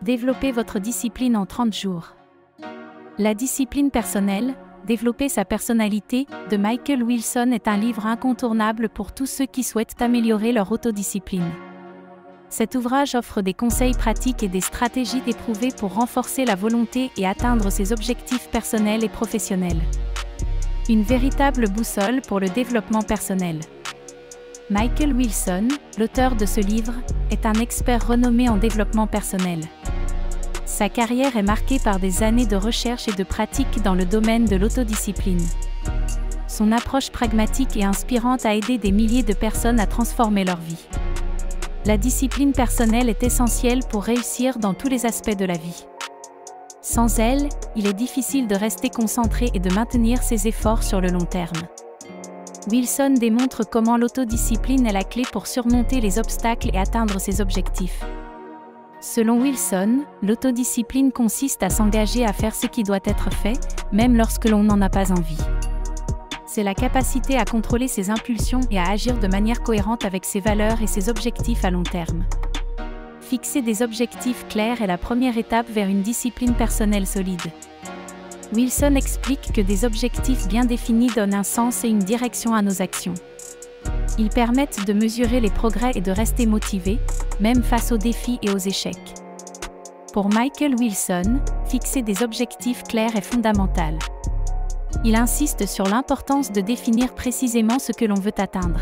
Développez votre discipline en 30 jours. La discipline personnelle, Développer sa personnalité, de Michael Wilson est un livre incontournable pour tous ceux qui souhaitent améliorer leur autodiscipline. Cet ouvrage offre des conseils pratiques et des stratégies éprouvées pour renforcer la volonté et atteindre ses objectifs personnels et professionnels. Une véritable boussole pour le développement personnel. Michael Wilson, l'auteur de ce livre, est un expert renommé en développement personnel. Sa carrière est marquée par des années de recherche et de pratique dans le domaine de l'autodiscipline. Son approche pragmatique et inspirante a aidé des milliers de personnes à transformer leur vie. La discipline personnelle est essentielle pour réussir dans tous les aspects de la vie. Sans elle, il est difficile de rester concentré et de maintenir ses efforts sur le long terme. Wilson démontre comment l'autodiscipline est la clé pour surmonter les obstacles et atteindre ses objectifs. Selon Wilson, l'autodiscipline consiste à s'engager à faire ce qui doit être fait, même lorsque l'on n'en a pas envie. C'est la capacité à contrôler ses impulsions et à agir de manière cohérente avec ses valeurs et ses objectifs à long terme. Fixer des objectifs clairs est la première étape vers une discipline personnelle solide. Wilson explique que des objectifs bien définis donnent un sens et une direction à nos actions. Ils permettent de mesurer les progrès et de rester motivé, même face aux défis et aux échecs. Pour Michael Wilson, fixer des objectifs clairs est fondamental. Il insiste sur l'importance de définir précisément ce que l'on veut atteindre.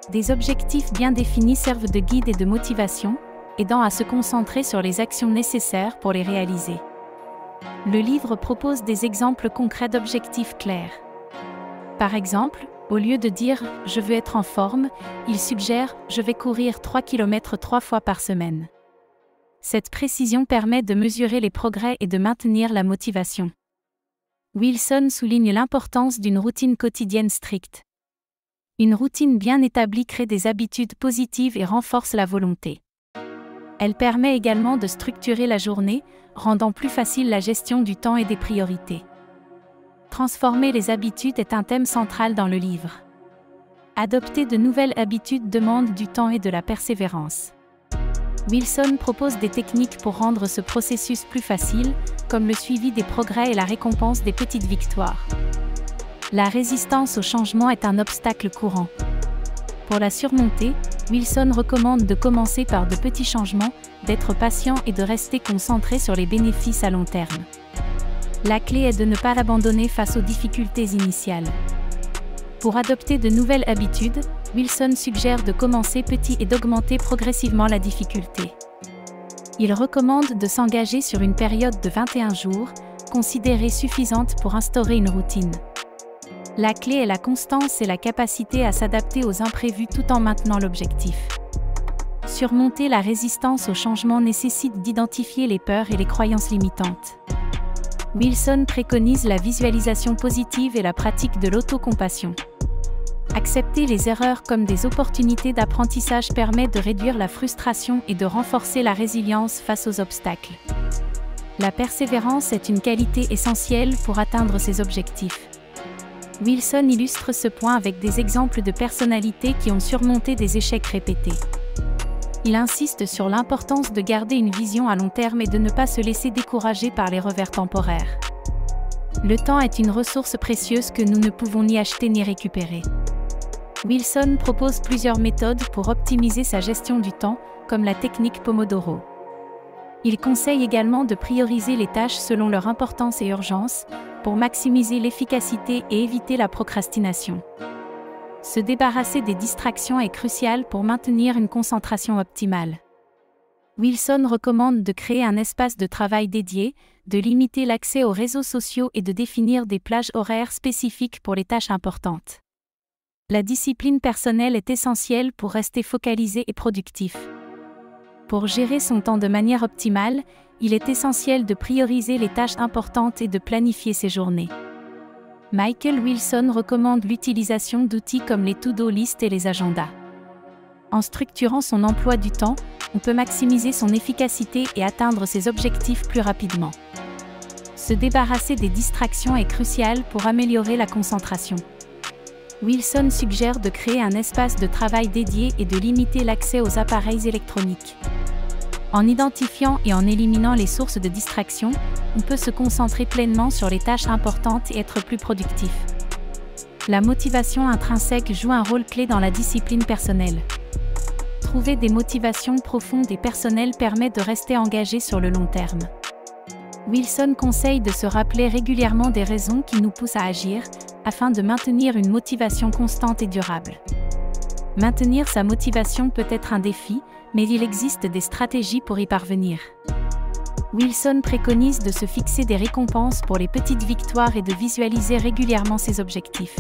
Des objectifs bien définis servent de guide et de motivation, aidant à se concentrer sur les actions nécessaires pour les réaliser. Le livre propose des exemples concrets d'objectifs clairs. Par exemple, au lieu de dire « je veux être en forme », il suggère « je vais courir 3 km 3 fois par semaine ». Cette précision permet de mesurer les progrès et de maintenir la motivation. Wilson souligne l'importance d'une routine quotidienne stricte. Une routine bien établie crée des habitudes positives et renforce la volonté. Elle permet également de structurer la journée, rendant plus facile la gestion du temps et des priorités. Transformer les habitudes est un thème central dans le livre. Adopter de nouvelles habitudes demande du temps et de la persévérance. Wilson propose des techniques pour rendre ce processus plus facile, comme le suivi des progrès et la récompense des petites victoires. La résistance au changement est un obstacle courant. Pour la surmonter, Wilson recommande de commencer par de petits changements, d'être patient et de rester concentré sur les bénéfices à long terme. La clé est de ne pas l'abandonner face aux difficultés initiales. Pour adopter de nouvelles habitudes, Wilson suggère de commencer petit et d'augmenter progressivement la difficulté. Il recommande de s'engager sur une période de 21 jours, considérée suffisante pour instaurer une routine. La clé est la constance et la capacité à s'adapter aux imprévus tout en maintenant l'objectif. Surmonter la résistance au changement nécessite d'identifier les peurs et les croyances limitantes. Wilson préconise la visualisation positive et la pratique de l'autocompassion. Accepter les erreurs comme des opportunités d'apprentissage permet de réduire la frustration et de renforcer la résilience face aux obstacles. La persévérance est une qualité essentielle pour atteindre ses objectifs. Wilson illustre ce point avec des exemples de personnalités qui ont surmonté des échecs répétés. Il insiste sur l'importance de garder une vision à long terme et de ne pas se laisser décourager par les revers temporaires. Le temps est une ressource précieuse que nous ne pouvons ni acheter ni récupérer. Wilson propose plusieurs méthodes pour optimiser sa gestion du temps, comme la technique Pomodoro. Il conseille également de prioriser les tâches selon leur importance et urgence, pour maximiser l'efficacité et éviter la procrastination. Se débarrasser des distractions est crucial pour maintenir une concentration optimale. Wilson recommande de créer un espace de travail dédié, de limiter l'accès aux réseaux sociaux et de définir des plages horaires spécifiques pour les tâches importantes. La discipline personnelle est essentielle pour rester focalisé et productif. Pour gérer son temps de manière optimale, il est essentiel de prioriser les tâches importantes et de planifier ses journées. Michael Wilson recommande l'utilisation d'outils comme les to-do list et les agendas. En structurant son emploi du temps, on peut maximiser son efficacité et atteindre ses objectifs plus rapidement. Se débarrasser des distractions est crucial pour améliorer la concentration. Wilson suggère de créer un espace de travail dédié et de limiter l'accès aux appareils électroniques. En identifiant et en éliminant les sources de distraction, on peut se concentrer pleinement sur les tâches importantes et être plus productif. La motivation intrinsèque joue un rôle clé dans la discipline personnelle. Trouver des motivations profondes et personnelles permet de rester engagé sur le long terme. Wilson conseille de se rappeler régulièrement des raisons qui nous poussent à agir, afin de maintenir une motivation constante et durable. Maintenir sa motivation peut être un défi, mais il existe des stratégies pour y parvenir. Wilson préconise de se fixer des récompenses pour les petites victoires et de visualiser régulièrement ses objectifs.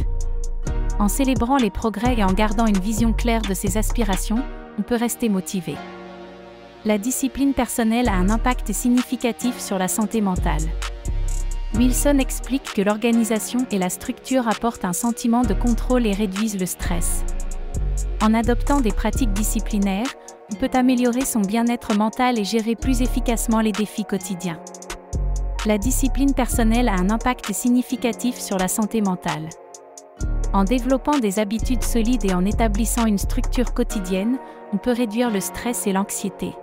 En célébrant les progrès et en gardant une vision claire de ses aspirations, on peut rester motivé. La discipline personnelle a un impact significatif sur la santé mentale. Wilson explique que l'organisation et la structure apportent un sentiment de contrôle et réduisent le stress. En adoptant des pratiques disciplinaires, on peut améliorer son bien-être mental et gérer plus efficacement les défis quotidiens. La discipline personnelle a un impact significatif sur la santé mentale. En développant des habitudes solides et en établissant une structure quotidienne, on peut réduire le stress et l'anxiété.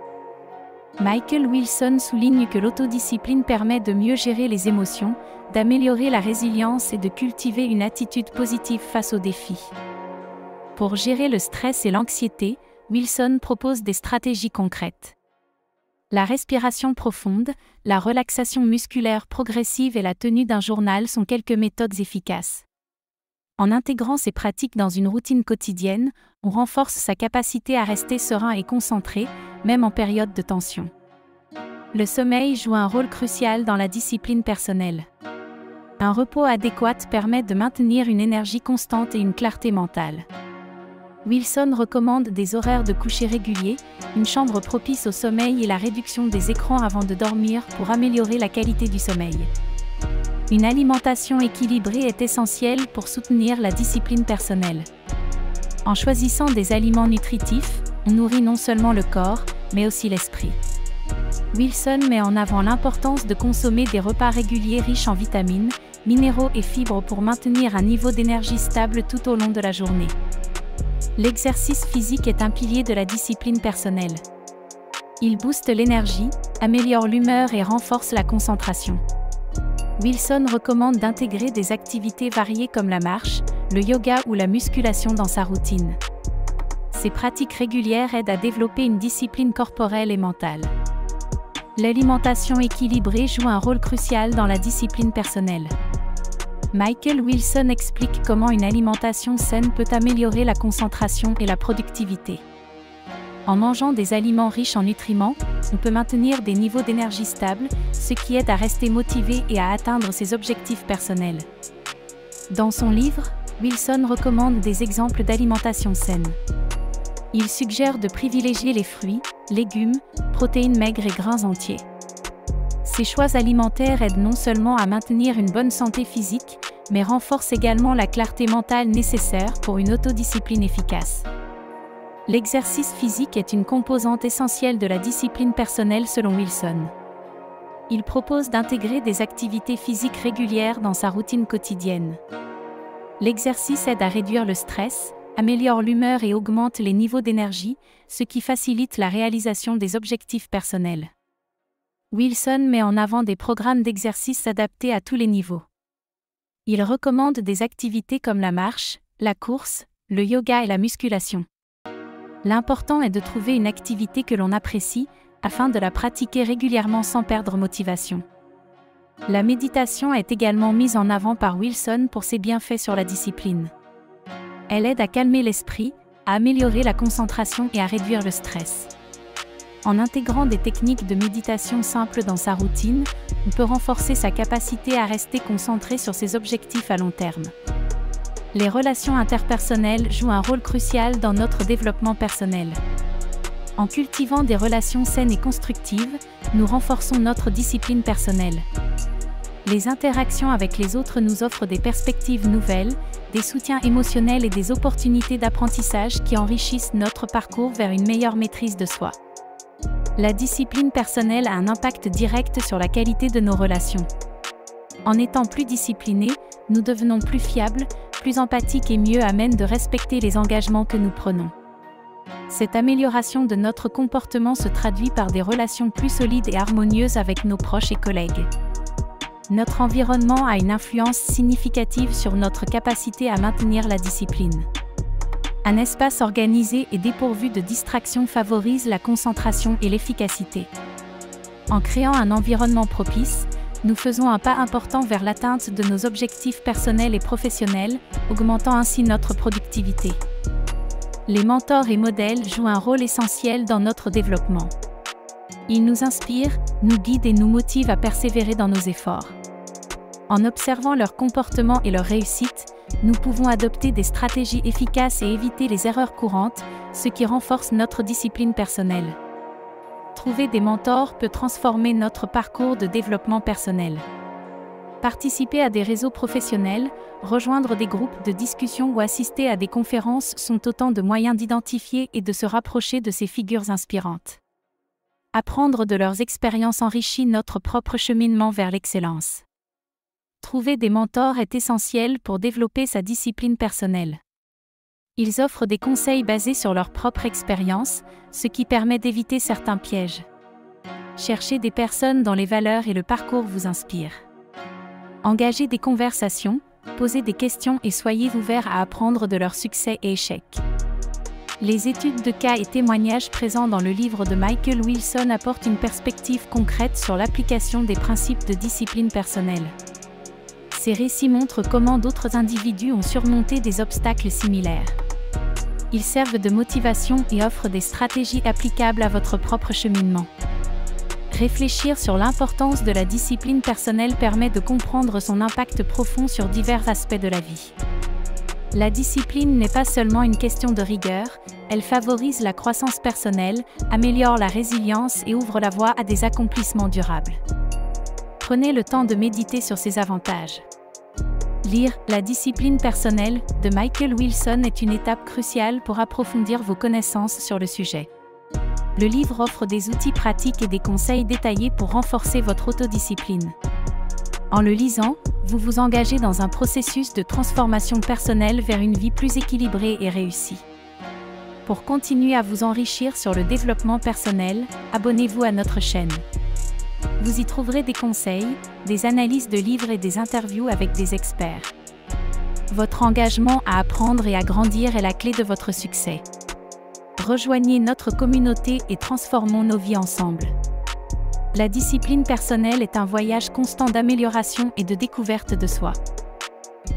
Michael Wilson souligne que l'autodiscipline permet de mieux gérer les émotions, d'améliorer la résilience et de cultiver une attitude positive face aux défis. Pour gérer le stress et l'anxiété, Wilson propose des stratégies concrètes. La respiration profonde, la relaxation musculaire progressive et la tenue d'un journal sont quelques méthodes efficaces. En intégrant ces pratiques dans une routine quotidienne, on renforce sa capacité à rester serein et concentré, même en période de tension. Le sommeil joue un rôle crucial dans la discipline personnelle. Un repos adéquat permet de maintenir une énergie constante et une clarté mentale. Wilson recommande des horaires de coucher réguliers, une chambre propice au sommeil et la réduction des écrans avant de dormir pour améliorer la qualité du sommeil. Une alimentation équilibrée est essentielle pour soutenir la discipline personnelle. En choisissant des aliments nutritifs, on nourrit non seulement le corps, mais aussi l'esprit. Wilson met en avant l'importance de consommer des repas réguliers riches en vitamines, minéraux et fibres pour maintenir un niveau d'énergie stable tout au long de la journée. L'exercice physique est un pilier de la discipline personnelle. Il booste l'énergie, améliore l'humeur et renforce la concentration. Wilson recommande d'intégrer des activités variées comme la marche, le yoga ou la musculation dans sa routine. Ces pratiques régulières aident à développer une discipline corporelle et mentale. L'alimentation équilibrée joue un rôle crucial dans la discipline personnelle. Michael Wilson explique comment une alimentation saine peut améliorer la concentration et la productivité. En mangeant des aliments riches en nutriments, on peut maintenir des niveaux d'énergie stables, ce qui aide à rester motivé et à atteindre ses objectifs personnels. Dans son livre, Wilson recommande des exemples d'alimentation saine. Il suggère de privilégier les fruits, légumes, protéines maigres et grains entiers. Ces choix alimentaires aident non seulement à maintenir une bonne santé physique, mais renforcent également la clarté mentale nécessaire pour une autodiscipline efficace. L'exercice physique est une composante essentielle de la discipline personnelle selon Wilson. Il propose d'intégrer des activités physiques régulières dans sa routine quotidienne. L'exercice aide à réduire le stress, améliore l'humeur et augmente les niveaux d'énergie, ce qui facilite la réalisation des objectifs personnels. Wilson met en avant des programmes d'exercice adaptés à tous les niveaux. Il recommande des activités comme la marche, la course, le yoga et la musculation. L'important est de trouver une activité que l'on apprécie, afin de la pratiquer régulièrement sans perdre motivation. La méditation est également mise en avant par Wilson pour ses bienfaits sur la discipline. Elle aide à calmer l'esprit, à améliorer la concentration et à réduire le stress. En intégrant des techniques de méditation simples dans sa routine, on peut renforcer sa capacité à rester concentré sur ses objectifs à long terme. Les relations interpersonnelles jouent un rôle crucial dans notre développement personnel. En cultivant des relations saines et constructives, nous renforçons notre discipline personnelle. Les interactions avec les autres nous offrent des perspectives nouvelles, des soutiens émotionnels et des opportunités d'apprentissage qui enrichissent notre parcours vers une meilleure maîtrise de soi. La discipline personnelle a un impact direct sur la qualité de nos relations. En étant plus disciplinés, nous devenons plus fiables, plus empathiques et mieux à même de respecter les engagements que nous prenons. Cette amélioration de notre comportement se traduit par des relations plus solides et harmonieuses avec nos proches et collègues. Notre environnement a une influence significative sur notre capacité à maintenir la discipline. Un espace organisé et dépourvu de distractions favorise la concentration et l'efficacité. En créant un environnement propice, nous faisons un pas important vers l'atteinte de nos objectifs personnels et professionnels, augmentant ainsi notre productivité. Les mentors et modèles jouent un rôle essentiel dans notre développement. Ils nous inspirent, nous guident et nous motivent à persévérer dans nos efforts. En observant leur comportement et leur réussite, nous pouvons adopter des stratégies efficaces et éviter les erreurs courantes, ce qui renforce notre discipline personnelle. Trouver des mentors peut transformer notre parcours de développement personnel. Participer à des réseaux professionnels, rejoindre des groupes de discussion ou assister à des conférences sont autant de moyens d'identifier et de se rapprocher de ces figures inspirantes. Apprendre de leurs expériences enrichit notre propre cheminement vers l'excellence. Trouver des mentors est essentiel pour développer sa discipline personnelle. Ils offrent des conseils basés sur leur propre expérience, ce qui permet d'éviter certains pièges. Cherchez des personnes dont les valeurs et le parcours vous inspirent. Engagez des conversations, posez des questions et soyez ouverts à apprendre de leurs succès et échecs. Les études de cas et témoignages présents dans le livre de Michael Wilson apportent une perspective concrète sur l'application des principes de discipline personnelle. Ces récits montrent comment d'autres individus ont surmonté des obstacles similaires. Ils servent de motivation et offrent des stratégies applicables à votre propre cheminement. Réfléchir sur l'importance de la discipline personnelle permet de comprendre son impact profond sur divers aspects de la vie. La discipline n'est pas seulement une question de rigueur, elle favorise la croissance personnelle, améliore la résilience et ouvre la voie à des accomplissements durables. Prenez le temps de méditer sur ces avantages. Lire « La discipline personnelle » de Michael Wilson est une étape cruciale pour approfondir vos connaissances sur le sujet. Le livre offre des outils pratiques et des conseils détaillés pour renforcer votre autodiscipline. En le lisant, vous vous engagez dans un processus de transformation personnelle vers une vie plus équilibrée et réussie. Pour continuer à vous enrichir sur le développement personnel, abonnez-vous à notre chaîne. Vous y trouverez des conseils, des analyses de livres et des interviews avec des experts. Votre engagement à apprendre et à grandir est la clé de votre succès. Rejoignez notre communauté et transformons nos vies ensemble. La discipline personnelle est un voyage constant d'amélioration et de découverte de soi.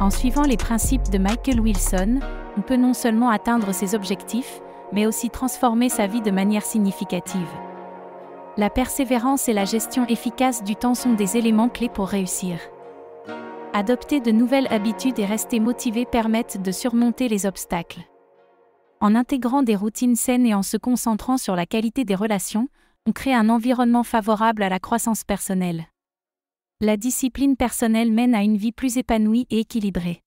En suivant les principes de Michael Wilson, on peut non seulement atteindre ses objectifs, mais aussi transformer sa vie de manière significative. La persévérance et la gestion efficace du temps sont des éléments clés pour réussir. Adopter de nouvelles habitudes et rester motivé permettent de surmonter les obstacles. En intégrant des routines saines et en se concentrant sur la qualité des relations, on crée un environnement favorable à la croissance personnelle. La discipline personnelle mène à une vie plus épanouie et équilibrée.